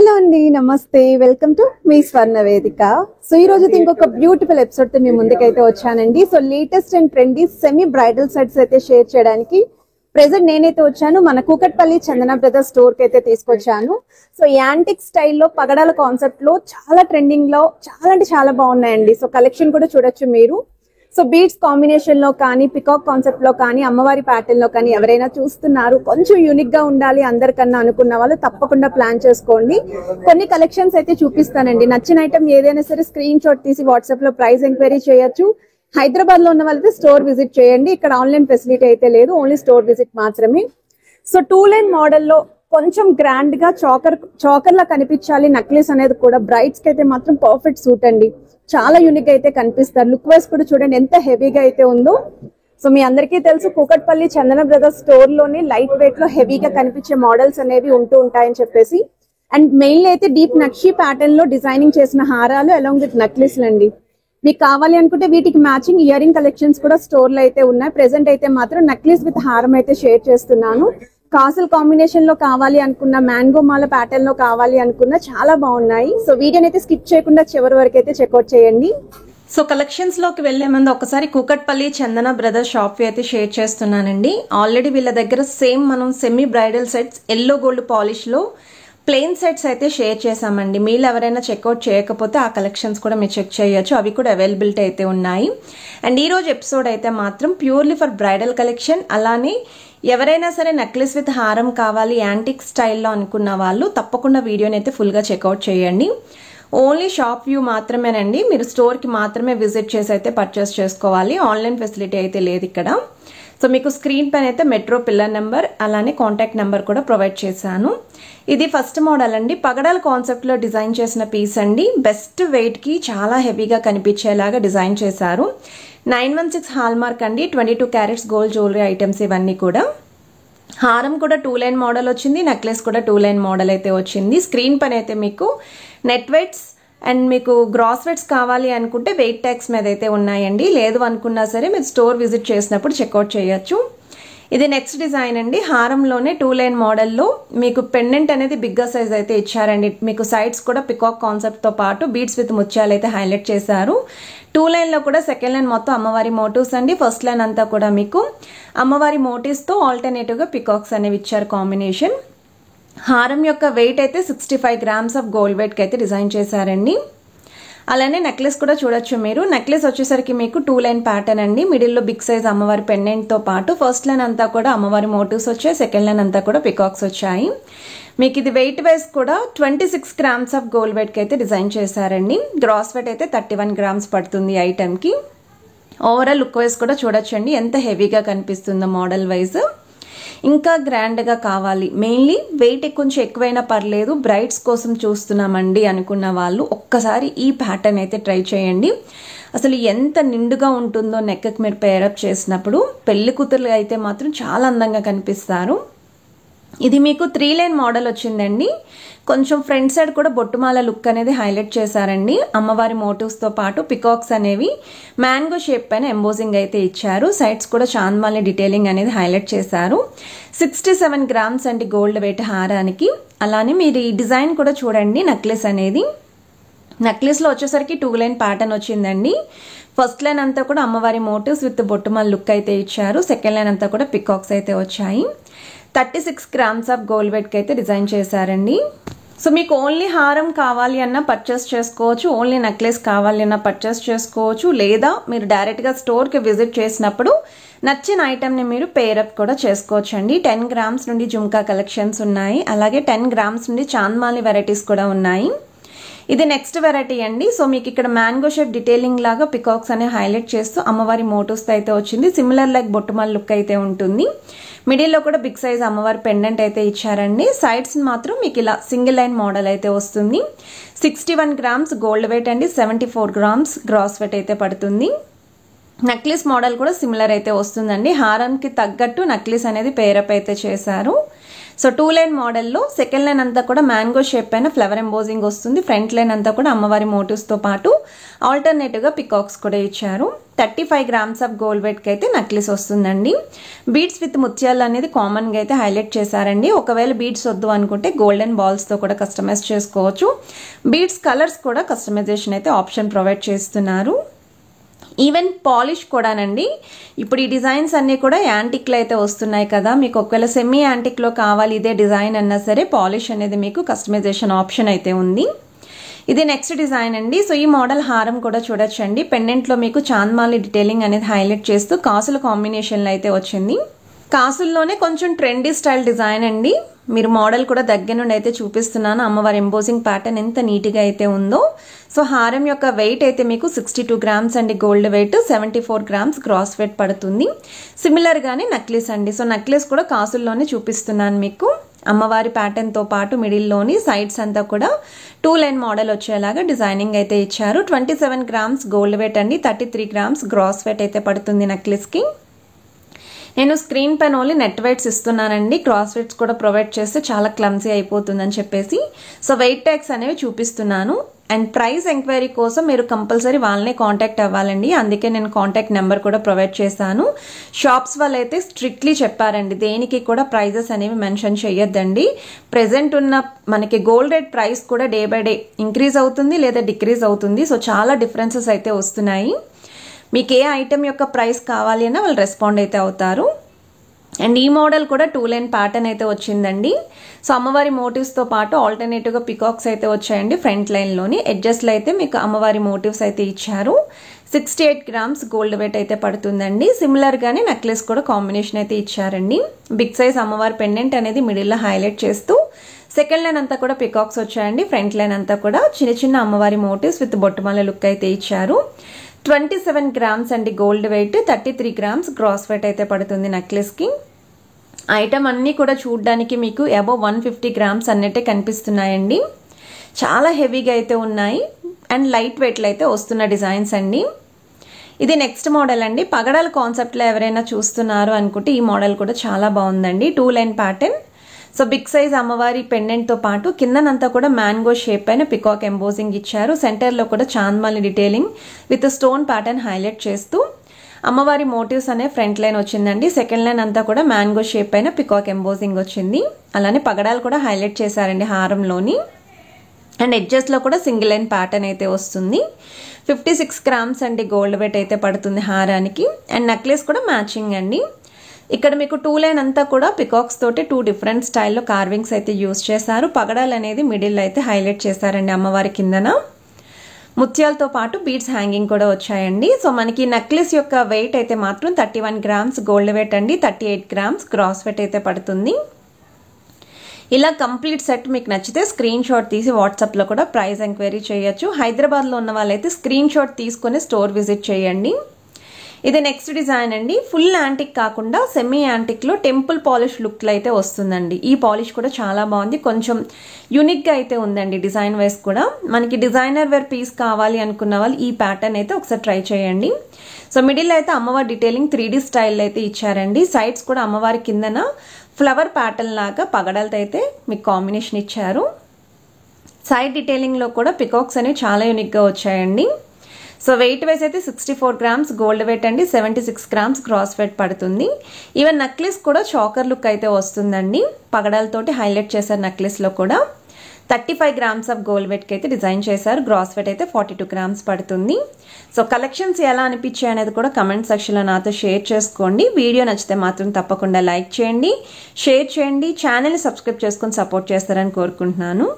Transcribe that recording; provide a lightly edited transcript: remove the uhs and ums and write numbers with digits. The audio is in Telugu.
హలో అండి, నమస్తే. వెల్కమ్ టు మీ స్వర్ణ వేదిక. సో ఈ రోజు ఇంకొక బ్యూటిఫుల్ ఎపిసోడ్ తో మీ ముందుకైతే వచ్చానండి. So latest and trendy semi bridal sets అయితే షేర్ చేయడానికి ప్రెసెంట్ నేనైతే వచ్చాను మన కూకట్పల్లి చందన బ్రదర్స్ స్టోర్ కి అయితే తీసుకొచ్చాను. సో యాంటిక్ స్టైల్లో పగడాల కాన్సెప్ట్ లో చాలా ట్రెండింగ్ లో చాలా అంటే చాలా బాగున్నాయండి. సో కలెక్షన్ కూడా చూడొచ్చు మీరు. సో బీడ్స్ కాంబినేషన్ లో కానీ, పికాక్ కాన్సెప్ట్ లో కానీ, అమ్మవారి ప్యాటర్న్ లో కానీ ఎవరైనా చూస్తున్నారు కొంచెం యూనిక్ గా ఉండాలి అందరికన్నా అనుకున్న వాళ్ళు తప్పకుండా ప్లాన్ చేసుకోండి. కొన్ని కలెక్షన్స్ అయితే చూపిస్తానండి. నచ్చిన ఐటమ్ ఏదైనా సరే స్క్రీన్ షాట్ తీసి వాట్సాప్ లో ప్రైస్ ఎంక్వైరీ చేయొచ్చు. హైదరాబాద్ లో ఉన్న వాళ్ళైతే స్టోర్ విజిట్ చేయండి. ఇక్కడ ఆన్లైన్ ఫెసిలిటీ అయితే లేదు, ఓన్లీ స్టోర్ విజిట్ మాత్రమే. సో 2 లైన్ మోడల్లో కొంచెం గ్రాండ్ గా చాకర్ లా కనిపించాలి. నక్లెస్ అనేది కూడా బ్రైడ్స్ కి అయితే మాత్రం పర్ఫెక్ట్ సూట్ అండి. చాలా యూనిక్ అయితే కనిపిస్తారు. లుక్ వైజ్ కూడా చూడండి ఎంత హెవీగా అయితే ఉందో. సో మీ అందరికీ తెలుసు కూకట్పల్లి చందన బ్రదర్స్ స్టోర్ లోని లైట్ వెయిట్ లో హెవీగా కనిపించే మోడల్స్ అనేవి ఉంటూ ఉంటాయని చెప్పేసి. అండ్ మెయిన్ అయితే డీప్ నక్షి ప్యాటర్న్ లో డిజైనింగ్ చేసిన హారాలు అలాంగ్ విత్ నక్లెస్లు అండి. మీకు కావాలి అనుకుంటే వీటికి మ్యాచింగ్ ఇయర్ రింగ్ కలెక్షన్స్ కూడా స్టోర్ లో అయితే ఉన్నాయి. ప్రెసెంట్ అయితే మాత్రం నక్లెస్ విత్ హారం అయితే షేర్ చేస్తున్నాను. కాసుల కాంబినేషన్ లో కావాలి అనుకున్న, మ్యాంగో మాల ప్యాటర్న్ లో కావాలి అనుకున్న చాలా బాగున్నాయి. సో వీడియోని అయితే స్కిప్ చేయకుండా చివరి వరకు అయితే చెక్అౌట్ చేయండి. సో కలెక్షన్స్ లోకి వెళ్లే ముందు ఒకసారి కూకట్పల్లి చందన బ్రదర్స్ షాప్ అయితే షేర్ చేస్తున్నానండి. ఆల్రెడీ వీళ్ళ దగ్గర సేమ్ మనం semi bridal sets yellow gold polish లో ప్లెయిన్ సెట్స్ అయితే షేర్ చేసామండి. మీరు ఎవరైనా చెక్అవుట్ చేయకపోతే ఆ కలెక్షన్స్ కూడా మీరు చెక్ చేయొచ్చు, అవి కూడా అవైలబిలిటీ అయితే ఉన్నాయి. అండ్ ఈ రోజు ఎపిసోడ్ అయితే మాత్రం ప్యూర్లీ ఫర్ బ్రైడల్ కలెక్షన్. అలానే ఎవరైనా సరే నెక్లెస్ విత్ హారం కావాలి యాంటిక్ స్టైల్లో అనుకున్న వాళ్ళు తప్పకుండా వీడియోని అయితే ఫుల్గా చెక్అవుట్ చేయండి. ఓన్లీ షాప్ వ్యూ మాత్రమేనండి, మీరు స్టోర్కి మాత్రమే విజిట్ చేసి అయితే పర్చేస్ చేసుకోవాలి. ఆన్లైన్ ఫెసిలిటీ అయితే లేదు ఇక్కడ. సో మీకు స్క్రీన్ పైన అయితే మెట్రో పిల్లర్ నెంబర్ అలానే కాంటాక్ట్ నెంబర్ కూడా ప్రొవైడ్ చేశాను. ఇది ఫస్ట్ మోడల్ అండి. పగడాల కాన్సెప్ట్లో డిజైన్ చేసిన పీస్ అండి. బెస్ట్ వెయిట్కి చాలా హెవీగా కనిపించేలాగా డిజైన్ చేశారు. 916 హాల్ మార్క్ అండి. 22 క్యారెట్స్ గోల్డ్ జ్యువెలరీ ఐటమ్స్ ఇవన్నీ కూడా. హారం కూడా 2 లైన్ మోడల్ వచ్చింది, నెక్లెస్ కూడా 2 లైన్ మోడల్ అయితే వచ్చింది. స్క్రీన్ పైన అయితే మీకు నెట్ వెయిట్స్ అండ్ మీకు గ్రాస్ వెయిట్స్ కావాలి అనుకుంటే వెయిట్ ట్యాగ్స్ మీద అయితే ఉన్నాయండి. లేదు అనుకున్నా సరే మీరు స్టోర్ విజిట్ చేసినప్పుడు చెక్అవుట్ చేయొచ్చు. ఇది నెక్స్ట్ డిజైన్ అండి. హారంలోనే 2 లైన్ మోడల్లో మీకు పెండెంట్ అనేది బిగ్గర్ సైజ్ అయితే ఇచ్చారండి. మీకు సైడ్స్ కూడా పికాక్ కాన్సెప్ట్ తో పాటు బీడ్స్ విత్ ముత్యాలు అయితే హైలైట్ చేశారు. 2 లైన్ లో కూడా సెకండ్ లైన్ మొత్తం అమ్మవారి మోటివ్స్ అండి. ఫస్ట్ లైన్ అంతా కూడా మీకు అమ్మవారి మోటివ్స్ తో ఆల్టర్నేటివ్ గా పికాక్స్ అనేవి ఇచ్చారు కాంబినేషన్. హారం యొక్క వెయిట్ అయితే 65 గ్రామ్స్ ఆఫ్ గోల్డ్ వెయిట్ కి అయితే డిజైన్ చేశారండి. అలానే నెక్లెస్ కూడా చూడొచ్చు మీరు. నెక్లెస్ వచ్చేసరికి మీకు 2 లైన్ ప్యాటర్న్ అండి. మిడిల్ లో బిగ్ సైజ్ అమ్మవారి పెండెంట్ తో పాటు ఫస్ట్ లైన్ అంతా కూడా అమ్మవారి మోటివ్స్ వచ్చాయి, సెకండ్ లైన్ అంతా కూడా పికాక్స్ వచ్చాయి. మీకు ఇది వెయిట్ వైజ్ కూడా 26 గ్రామ్స్ ఆఫ్ గోల్డ్ వెయిట్ కి అయితే డిజైన్ చేశారండి. గ్రాస్ వెయిట్ అయితే 31 గ్రామ్స్ పడుతుంది ఐటమ్ కి. ఓవరాల్ లుక్ వైజ్ కూడా చూడొచ్చండి ఎంత హెవీగా కనిపిస్తుందో మోడల్ వైజ్. ఇంకా గ్రాండ్గా కావాలి, మెయిన్లీ వెయిట్ కొంచెం ఎక్కువైనా పర్లేదు, బ్రైడ్స్ కోసం చూస్తున్నామండి అనుకున్న వాళ్ళు ఒక్కసారి ఈ ప్యాటర్న్ అయితే ట్రై చేయండి. అసలు ఎంత నిండుగా ఉంటుందో నెక్కి మీరు పేరప్ చేసినప్పుడు. పెళ్లి కూతురు అయితే మాత్రం చాలా అందంగా కనిపిస్తారు. ఇది మీకు 3 లైన్ మోడల్ వచ్చిందండి. కొంచెం ఫ్రంట్ సైడ్ కూడా బొట్టుమాల లుక్ అనేది హైలైట్ చేశారండి. అమ్మవారి మోటివ్స్ తో పాటు పికాక్స్ అనేవి మ్యాంగో షేప్ పైన ఎంబోజింగ్ అయితే ఇచ్చారు. సైడ్స్ కూడా చాంద్మాలి డీటెయిలింగ్ అనేది హైలైట్ చేశారు. 67 గ్రామ్స్ అండి గోల్డ్ వెయిట్ హారానికి. అలానే మీరు ఈ డిజైన్ కూడా చూడండి. నెక్లెస్ అనేది నెక్లెస్ లో వచ్చేసరికి 2 లైన్ ప్యాటర్న్ వచ్చిందండి. ఫస్ట్ లైన్ అంతా కూడా అమ్మవారి మోటివ్స్ విత్ బొట్టుమాల లుక్ అయితే ఇచ్చారు. సెకండ్ లైన్ అంతా కూడా పికాక్స్ అయితే వచ్చాయి. 36 గ్రామ్స్ ఆఫ్ గోల్డ్ వెయిట్ కి అయితే డిజైన్ చేశారండి. సో మీకు ఓన్లీ హారం కావాలి అన్నా పర్చేస్ చేసుకోవచ్చు, ఓన్లీ నెక్లెస్ కావాలి అన్నా పర్చేస్ చేసుకోవచ్చు. లేదా మీరు డైరెక్ట్గా స్టోర్కి విజిట్ చేసినప్పుడు నచ్చిన ఐటమ్ని మీరు పేరప్ కూడా చేసుకోవచ్చు అండి. 10 గ్రామ్స్ నుండి జుమ్కా కలెక్షన్స్ ఉన్నాయి. అలాగే 10 గ్రామ్స్ నుండి చాంద్మాలి వెరైటీస్ కూడా ఉన్నాయి. ఇది నెక్స్ట్ వెరైటీ అండి. సో మీకు ఇక్కడ మ్యాంగో షేప్ డీటెయిలింగ్ లాగా పికాక్స్ అనే హైలైట్ చేస్తూ అమ్మవారి మోటివ్స్ అయితే వచ్చింది. సిమిలర్ లైక్ బొట్టుమాల లుక్ అయితే ఉంటుంది. మిడిల్ లో కూడా బిగ్ సైజ్ అమ్మవారి పెండెంట్ అయితే ఇచ్చారండి. సైడ్స్ మాత్రం మీకు ఇలా సింగిల్ లైన్ మోడల్ అయితే వస్తుంది. 61 గ్రామ్స్ గోల్డ్ వెయిట్ అండి. 74 గ్రామ్స్ గ్రాస్ వెయిట్ అయితే పడుతుంది. నెక్లెస్ మోడల్ కూడా సిమిలర్ అయితే వస్తుందండి. హారంకి తగ్గట్టు నెక్లెస్ అనేది పేరప్ అయితే చేశారు. సో 2 లైన్ మోడల్లో సెకండ్ లైన్ అంతా కూడా మ్యాంగో షేప్ పైన ఫ్లవర్ ఎంబోజింగ్ వస్తుంది. ఫ్రంట్ లైన్ అంతా కూడా అమ్మవారి మోటివ్స్తో పాటు ఆల్టర్నేటివ్గా పికాక్స్ కూడా ఇచ్చారు. 35 గ్రామ్స్ ఆఫ్ గోల్డ్ వెయిట్కి అయితే నక్లీస్ వస్తుందండి. బీడ్స్ విత్ ముత్యాలు అనేది కామన్గా అయితే హైలైట్ చేశారండి. ఒకవేళ బీడ్స్ వద్దు అనుకుంటే గోల్డెన్ బాల్స్తో కూడా కస్టమైజ్ చేసుకోవచ్చు. బీడ్స్ కలర్స్ కూడా కస్టమైజేషన్ అయితే ఆప్షన్ ప్రొవైడ్ చేస్తున్నారు. ఈవెన్ పాలిష్ కూడానండి. ఇప్పుడు ఈ డిజైన్స్ అన్నీ కూడా యాంటిక్లో అయితే వస్తున్నాయి కదా, మీకు ఒకవేళ సెమీ యాంటిక్లో కావాలి ఇదే డిజైన్ అన్నా సరే పాలిష్ అనేది మీకు కస్టమైజేషన్ ఆప్షన్ అయితే ఉంది. ఇది నెక్స్ట్ డిజైన్ అండి. సో ఈ మోడల్ హారం కూడా చూడొచ్చండి. పెండెంట్లో మీకు చాంద్మాలి డీటెయిలింగ్ అనేది హైలైట్ చేస్తూ కాసుల కాంబినేషన్లో అయితే వచ్చింది. కాసుల్లోనే కొంచెం ట్రెండీ స్టైల్ డిజైన్ అండి. మీరు మోడల్ కూడా దగ్గర నుండి అయితే చూపిస్తున్నాను. అమ్మవారి ఎంబోజింగ్ ప్యాటర్న్ ఎంత నీట్గా అయితే ఉందో. సో హారం యొక్క వెయిట్ అయితే మీకు 62 గ్రామ్స్ అండి gold weight, 74 grams gross weight పడుతుంది. సిమిలర్గానే నక్లీస్ అండి. సో నక్లీస్ కూడా కాసుల్లోనే చూపిస్తున్నాను మీకు. అమ్మవారి ప్యాటర్న్తో పాటు మిడిల్లోని సైడ్స్ అంతా కూడా 2 లైన్ మోడల్ వచ్చేలాగా డిజైనింగ్ అయితే ఇచ్చారు. 27 గ్రామ్స్ గోల్డ్ వెయిట్ అండి, 33 గ్రామ్స్ గ్రాస్ వెయిట్ అయితే పడుతుంది నక్లీస్కి. నేను స్క్రీన్ పైన ఓన్లీ నెట్ వెయిట్స్ ఇస్తున్నానండి. క్రాస్ వెయిట్స్ కూడా ప్రొవైడ్ చేస్తే చాలా క్లమ్సీ అయిపోతుందని చెప్పేసి సో వెయిట్ ట్యాగ్స్ అనేవి చూపిస్తున్నాను. అండ్ ప్రైస్ ఎంక్వైరీ కోసం మీరు కంపల్సరీ వాళ్ళనే కాంటాక్ట్ అవ్వాలండి. అందుకే నేను కాంటాక్ట్ నెంబర్ కూడా ప్రొవైడ్ చేశాను. షాప్స్ వాళ్ళైతే స్ట్రిక్ట్లీ చెప్పారండి, దేనికి కూడా ప్రైజెస్ అనేవి మెన్షన్ చేయొద్దండి. ప్రెసెంట్ ఉన్న మనకి గోల్డ్ రేట్ ప్రైస్ కూడా డే బై డే ఇంక్రీజ్ అవుతుంది లేదా డిక్రీజ్ అవుతుంది. సో చాలా డిఫరెన్సెస్ అయితే వస్తున్నాయి. మీకు ఏ ఐటెం యొక్క ప్రైస్ కావాలి అన్నా వాళ్ళు రెస్పాండ్ అయితే అవుతారు. అండ్ ఈ మోడల్ కూడా 2 లైన్ ప్యాటర్న్ అయితే వచ్చిందండి. సో అమ్మవారి మోటివ్స్తో పాటు ఆల్టర్నేటివ్గా పికాక్స్ అయితే వచ్చాయండి. ఫ్రంట్ లైన్లోని ఎడ్జస్ట్లో అయితే మీకు అమ్మవారి మోటివ్స్ అయితే ఇచ్చారు. 68 గ్రామ్స్ గోల్డ్ వెయిట్ అయితే పడుతుందండి. సిమిలర్గానే నెక్లెస్ కూడా కాంబినేషన్ అయితే ఇచ్చారండి. బిగ్ సైజ్ అమ్మవారి పెండెంట్ అనేది మిడిల్లో హైలైట్ చేస్తూ సెకండ్ లైన్ అంతా కూడా పికాక్స్ వచ్చాయండి. ఫ్రంట్ లైన్ అంతా కూడా చిన్న చిన్న అమ్మవారి మోటివ్స్ విత్ బొట్టుమాల లుక్ అయితే ఇచ్చారు. 27 గ్రామ్స్ అండి gold weight, 33 grams gross weight అయితే పడుతుంది నెక్లెస్కి. ఐటమ్ అన్నీ కూడా చూడడానికి మీకు అబౌవ్ 150 గ్రామ్స్ అన్నట్టే కనిపిస్తున్నాయండి. చాలా హెవీగా అయితే ఉన్నాయి అండ్ లైట్ వెయిట్లో అయితే వస్తున్న డిజైన్స్ అండి. ఇది నెక్స్ట్ మోడల్ అండి. పగడాల కాన్సెప్ట్లో ఎవరైనా చూస్తున్నారు అనుకుంటే ఈ మోడల్ కూడా చాలా బాగుందండి. 2 line pattern. So big size అమ్మవారి పెండెంట్తో పాటు కిందనంతా కూడా మ్యాంగో షేప్ పైన పికాక్ ఎంబోజింగ్ ఇచ్చారు. సెంటర్లో కూడా చాంద్మాలి detailing with stone pattern highlight చేస్తూ అమ్మవారి మోటివ్స్ అనే ఫ్రంట్ లైన్ వచ్చిందండి. సెకండ్ లైన్ అంతా కూడా మ్యాంగో షేప్ పైన పికాక్ ఎంబోజింగ్ వచ్చింది. అలానే పగడాలు కూడా హైలైట్ చేశారండి హారంలోని. అండ్ ఎడ్జెస్లో కూడా సింగిల్ లైన్ ప్యాటర్న్ అయితే వస్తుంది. 56 గ్రామ్స్ అండి గోల్డ్ వెయిట్ అయితే పడుతుంది హారానికి. అండ్ నెక్లెస్ కూడా మ్యాచింగ్ అండి. ఇక్కడ మీకు 2 లైన్ అంతా కూడా పికాక్స్ తోటి 2 డిఫరెంట్ స్టైల్లో కార్వింగ్స్ అయితే యూజ్ చేశారు. పగడాలు అనేది మిడిల్ అయితే హైలైట్ చేశారండి అమ్మవారి కిందన. ముత్యాలతో పాటు బీడ్స్ హ్యాంగింగ్ కూడా వచ్చాయండి. సో మనకి నెక్లెస్ యొక్క వెయిట్ అయితే మాత్రం 31 గ్రామ్స్ గోల్డ్ వెయిట్ అండి, 38 గ్రామ్స్ గ్రాస్ వెయిట్ అయితే పడుతుంది. ఇలా కంప్లీట్ సెట్ మీకు నచ్చితే స్క్రీన్ షాట్ తీసి వాట్సాప్లో కూడా ప్రైస్ ఎంక్వైరీ చేయొచ్చు. హైదరాబాద్లో ఉన్న వాళ్ళైతే స్క్రీన్ షాట్ తీసుకొని స్టోర్ విజిట్ చేయండి. ఇది నెక్స్ట్ డిజైన్ అండి. ఫుల్ యాంటిక్ కాకుండా సెమీ యాంటిక్లో టెంపుల్ పాలిష్ లుక్లో అయితే వస్తుందండి. ఈ పాలిష్ కూడా చాలా బాగుంది, కొంచెం యూనిక్గా అయితే ఉందండి డిజైన్ వైజ్ కూడా. మనకి డిజైనర్ వేర్ పీస్ కావాలి అనుకున్న వాళ్ళు ఈ ప్యాటర్న్ అయితే ఒకసారి ట్రై చేయండి. సో మిడిల్ అయితే అమ్మవారి డీటెయిలింగ్ 3D స్టైల్ అయితే ఇచ్చారండి. సైడ్స్ కూడా అమ్మవారి కిందన ఫ్లవర్ ప్యాటర్న్ లాగా పగడాలతో అయితే మీకు కాంబినేషన్ ఇచ్చారు. సైడ్ డీటెయిలింగ్లో కూడా పికాక్స్ అనేవి చాలా యూనిక్గా వచ్చాయండి. సో వెయిట్ వైజ్ అయితే 64 గ్రామ్స్ గోల్డ్ వెయిట్ అండి, 76 గ్రామ్స్ గ్రాస్ వెయిట్ పడుతుంది. ఈవెన్ నెక్లెస్ కూడా చాకర్ లుక్ అయితే వస్తుందండి. పగడాలతోటి హైలైట్ చేశారు నెక్లెస్లో కూడా. 35 గ్రామ్స్ ఆఫ్ గోల్డ్ వెయిట్కి అయితే డిజైన్ చేశారు. గ్రాస్ వెయిట్ అయితే 42 గ్రామ్స్ పడుతుంది. సో కలెక్షన్స్ ఎలా అనిపించాయి అనేది కూడా కమెంట్ సెక్షన్లో నాతో షేర్ చేసుకోండి. వీడియో నచ్చితే మాత్రం తప్పకుండా లైక్ చేయండి, షేర్ చేయండి, ఛానల్ని సబ్స్క్రైబ్ చేసుకొని సపోర్ట్ చేస్తారని కోరుకుంటున్నాను.